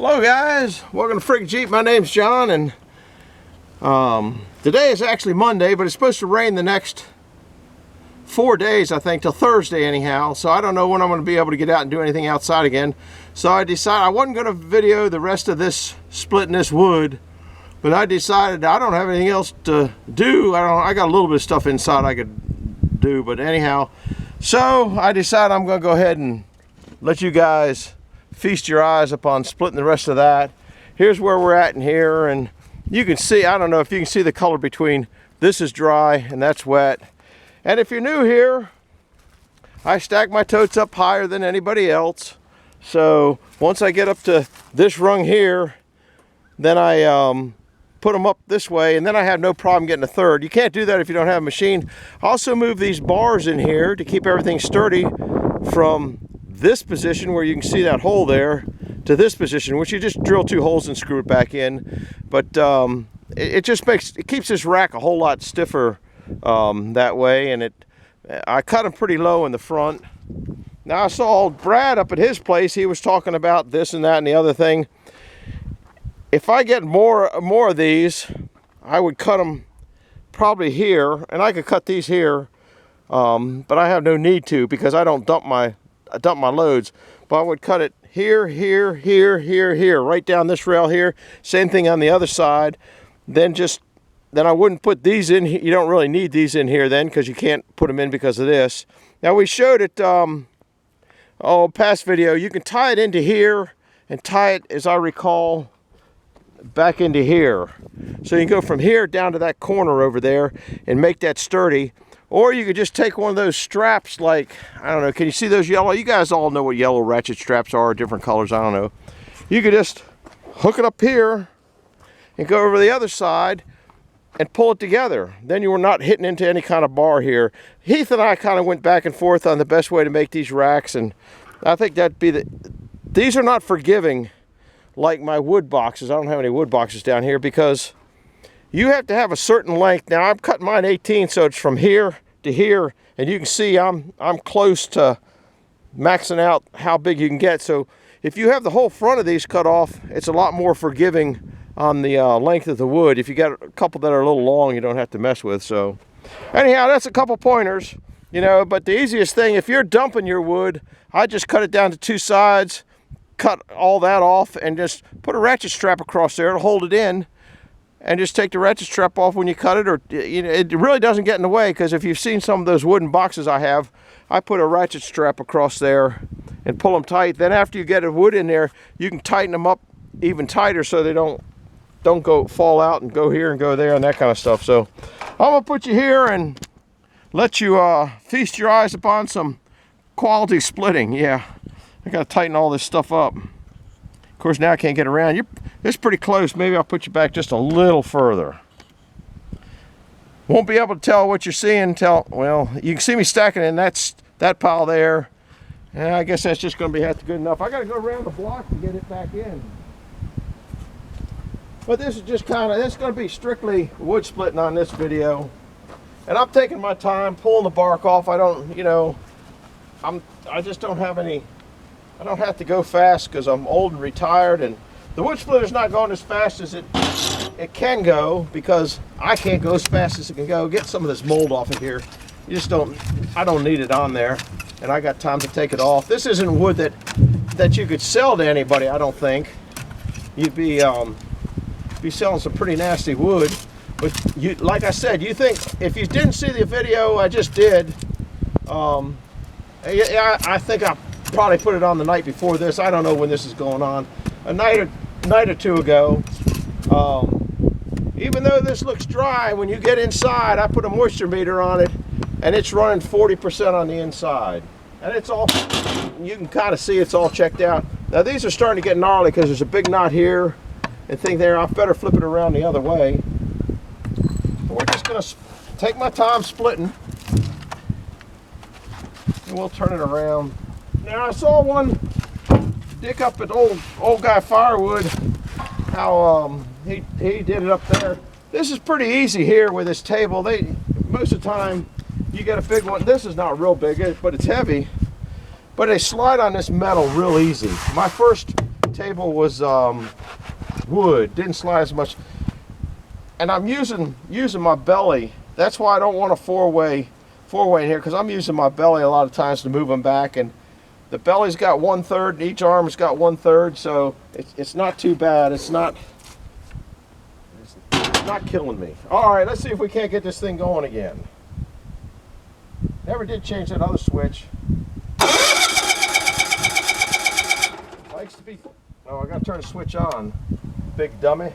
Hello guys, welcome to Freak Jeep. My name's John, and today is actually Monday, but it's supposed to rain the next 4 days, I think, till Thursday anyhow. So I don't know when I'm going to be able to get out and do anything outside again. So I decided I wasn't going to video the rest of this splitting this wood, but I decided I don't have anything else to do. I got a little bit of stuff inside I could do, but anyhow, so I decided I'm going to go ahead and let you guys feast your eyes upon splitting the rest of that. Here's where we're at in here, and you can see, I don't know if you can see the color between this is dry and that's wet. And if you're new here, I stack my totes up higher than anybody else. So once I get up to this rung here, then I put them up this way, and then I have no problem getting a third. You can't do that if you don't have a machine. I also move these bars in here to keep everything sturdy from this position where you can see that hole there to this position, which you just drill 2 holes and screw it back in. But it just keeps this rack a whole lot stiffer that way. And I cut them pretty low in the front. Now I saw old Brad up at his place. He was talking about this and that and the other thing. If I get more of these, I would cut them probably here, and I could cut these here, but I have no need to because I don't dump my loads. But I would cut it here, here, here, here, here, right down this rail here. Same thing on the other side. Then I wouldn't put these in. You don't really need these in here then, because you can't put them in because of this. Now we showed it, past video. You can tie it into here and tie it, as I recall, back into here. So you can go from here down to that corner over there and make that sturdy. Or you could just take one of those straps, like, I don't know, can you see those yellow? You guys all know what yellow ratchet straps are, different colors, I don't know. You could just hook it up here and go over the other side and pull it together. Then you were not hitting into any kind of bar here. Heath and I kind of went back and forth on the best way to make these racks, and I think that'd be these are not forgiving like my wood boxes. I don't have any wood boxes down here because you have to have a certain length. Now I'm cutting mine 18, so it's from here to here, and you can see I'm close to maxing out how big you can get. So if you have the whole front of these cut off, it's a lot more forgiving on the length of the wood. If you got a couple that are a little long, you don't have to mess with. So anyhow, that's a couple pointers, you know. But the easiest thing, if you're dumping your wood, I just cut it down to 2 sides, cut all that off, and just put a ratchet strap across there to hold it in. And just take the ratchet strap off when you cut it, or you know, it really doesn't get in the way, because if you've seen some of those wooden boxes I have, I put a ratchet strap across there and pull them tight. Then after you get a wood in there, you can tighten them up even tighter so they don't fall out and go here and go there and that kind of stuff. So I'm gonna put you here and let you feast your eyes upon some quality splitting. Yeah, I gotta tighten all this stuff up. Of course, now I can't get around. It's pretty close. Maybe I'll put you back just a little further. Won't be able to tell what you're seeing until, well, you can see me stacking in that pile there. And I guess that's just going to have to be good enough. I got to go around the block to get it back in. But this is just this is going to be strictly wood splitting on this video. And I'm taking my time pulling the bark off. I don't, you know, I just don't have any. I don't have to go fast because I'm old and retired, and the wood splitter's not going as fast as it can go, because I can't go as fast as it can go. Get some of this mold off of here. You just don't, I don't need it on there, and I got time to take it off. This isn't wood that you could sell to anybody, I don't think. You'd be selling some pretty nasty wood. But you, like I said, you think, if you didn't see the video I just did, I think I probably put it on the night before this. I don't know when this is going on. A night or 2 ago. Even though this looks dry, when you get inside, I put a moisture meter on it, and it's running 40% on the inside. And it's all, you can kind of see it's all checked out. Now these are starting to get gnarly because there's a big knot here and thing there. I better flip it around the other way. But we're just going to take my time splitting, and we'll turn it around. Now I saw one dick up at old guy Firewood, how he did it up there. This is pretty easy here with this table. Most of the time you get a big one. This is not real big, but it's heavy. But they slide on this metal real easy. My first table was wood, didn't slide as much. And I'm using my belly. That's why I don't want a four-way in here, because I'm using my belly a lot of times to move them back. And the belly's got 1/3, and each arm has got 1/3, so it's not too bad. It's not killing me. All right, let's see if we can't get this thing going again. Never did change that other switch. Likes to be. Oh, I gotta turn the switch on. Big dummy.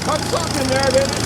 Cut something there, didn't it?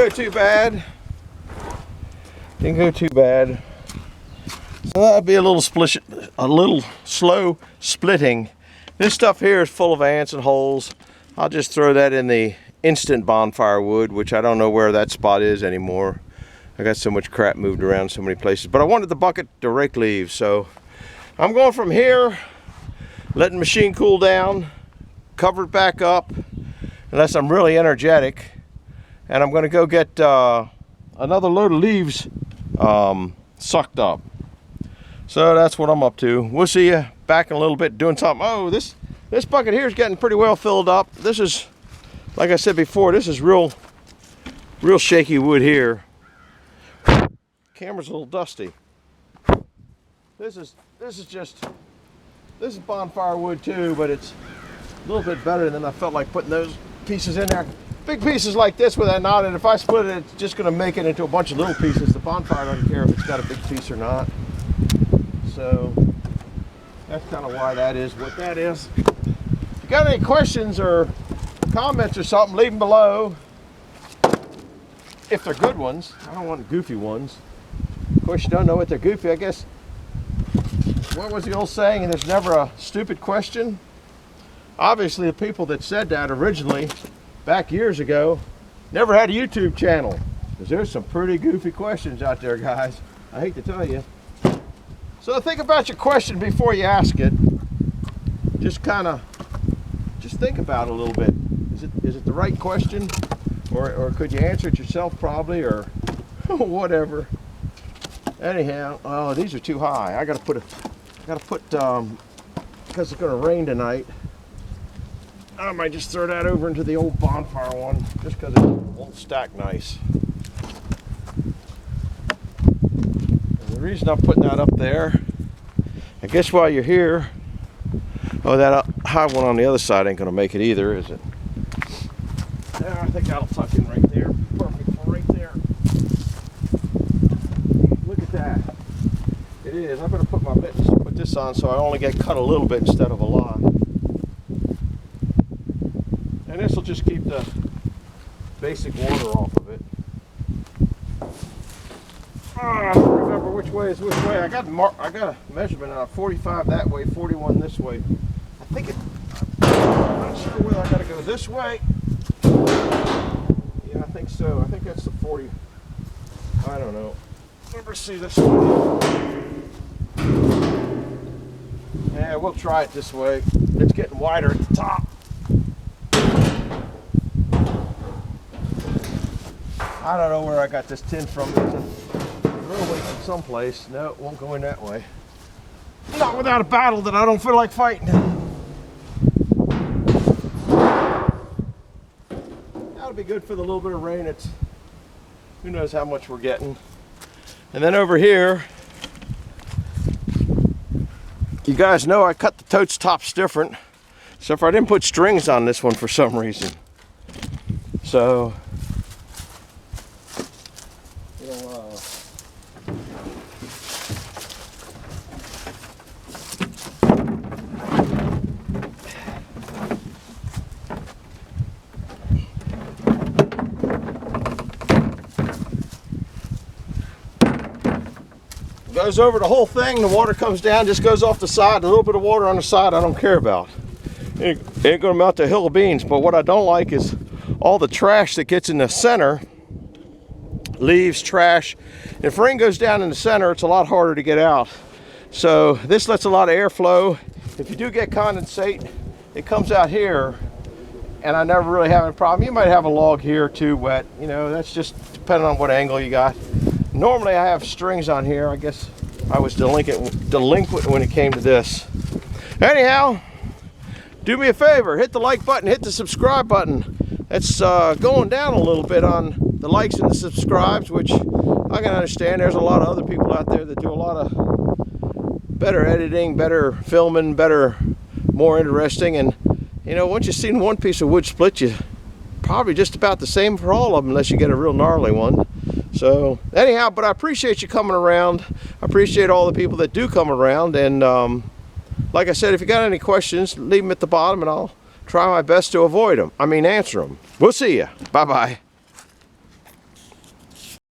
go too bad. Didn't go too bad. So that'd be a little slow splitting. This stuff here is full of ants and holes. I'll just throw that in the instant bonfire wood, which I don't know where that spot is anymore. I got so much crap moved around so many places. But I wanted the bucket to rake leaves, so I'm going from here, letting the machine cool down, cover it back up, unless I'm really energetic. And I'm gonna go get another load of leaves sucked up. So that's what I'm up to. We'll see you back in a little bit doing something. Oh, this bucket here is getting pretty well filled up. This is, like I said before, this is real shaky wood here. Camera's a little dusty. This is bonfire wood too, but it's a little bit better than I felt like putting those pieces in there. Big pieces like this with that knot, and if I split it, it's just going to make it into a bunch of little pieces. The bonfire doesn't care if it's got a big piece or not. So that's kind of why that is what that is. If you got any questions or comments or something, leave them below. If they're good ones. I don't want goofy ones. Of course, you don't know what they're goofy. I guess, what was the old saying? And there's never a stupid question. Obviously, the people that said that originally, back years ago, never had a YouTube channel. Because there's some pretty goofy questions out there, guys. I hate to tell you. So think about your question before you ask it. Just think about it a little bit. Is it the right question? Or could you answer it yourself probably, or whatever. Anyhow, oh, these are too high. I gotta put because it's gonna rain tonight. I might just throw that over into the old bonfire one, just because it won't stack nice. And the reason I'm putting that up there, I guess while you're here, oh, that high one on the other side ain't gonna make it either, is it? Yeah, I think that'll tuck in right there. Perfect for right there. Look at that. It is. I better put my mittens to put this on so I only get cut a little bit instead of a lot. And this will just keep the basic water off of it. I don't remember which way is which way. I got a measurement on 45 that way, 41 this way. I think I'm not sure whether I got to go this way. Yeah, I think so. I think that's the 40. I don't know. Let's see this one. Yeah, we'll try it this way. It's getting wider at the top. I don't know where I got this tin from. It's a railway from someplace. No, it won't go in that way. Not without a battle that I don't feel like fighting. That'll be good for the little bit of rain. It's, who knows how much we're getting. And then over here, you guys know I cut the totes tops different. Except for I didn't put strings on this one for some reason. So, goes over the whole thing, the water comes down, just goes off the side. A little bit of water on the side I don't care about. It ain't gonna melt a hill of beans, but what I don't like is all the trash that gets in the center, leaves, trash. If rain goes down in the center, it's a lot harder to get out. So this lets a lot of airflow. If you do get condensate, it comes out here, and I never really have a problem. You might have a log here too wet, you know, that's just depending on what angle you got. Normally I have strings on here. I guess I was delinquent when it came to this. Anyhow, do me a favor, hit the like button, hit the subscribe button. It's going down a little bit on the likes and the subscribes, which I can understand. There's a lot of other people out there that do a lot of better editing, better filming, more interesting. And you know, once you've seen one piece of wood split, you probably just about the same for all of them, unless you get a real gnarly one. So anyhow, but I appreciate you coming around. I appreciate all the people that do come around. And like I said, if you got any questions, leave them at the bottom and I'll try my best to avoid them. I mean, answer them. We'll see you. Bye-bye.